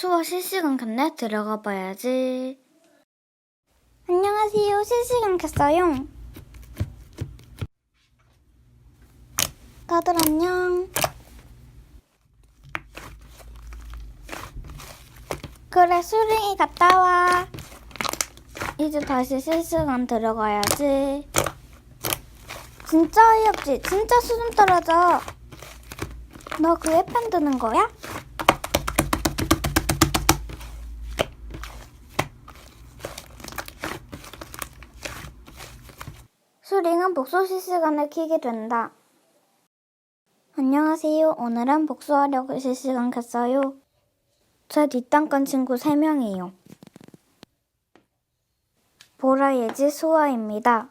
수업 실시간 켰네? 들어가 봐야지. 안녕하세요. 실시간 켰어요. 다들 안녕. 그래, 수링이 갔다 와. 이제 다시 실시간 들어가야지. 진짜 어이없지? 진짜 수준 떨어져. 너 그 앱편 드는 거야? 수링은 복수 실시간을 켜게 된다. 안녕하세요. 오늘은 복수하려고 실시간 켰어요. 제 뒷담간 친구 3명이에요. 보라, 예지, 수아입니다.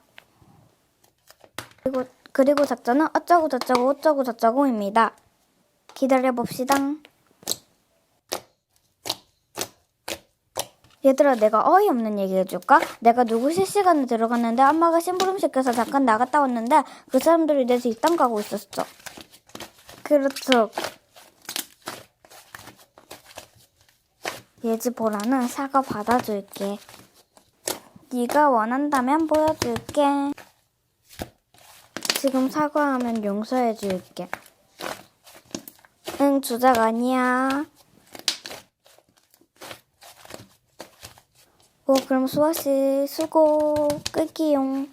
그리고 작전은 어쩌고저쩌고입니다. 기다려봅시다. 얘들아, 내가 어이없는 얘기 해줄까? 내가 누구 실시간에 들어갔는데 엄마가 심부름시켜서 잠깐 나갔다 왔는데 그 사람들이 내 뒷담 가고 있었어. 그렇죠. 예지, 보라는 사과 받아줄게. 네가 원한다면 보여줄게. 지금 사과하면 용서해줄게. 응, 주작 아니야. 그럼 수아씨 수고. 끌게용.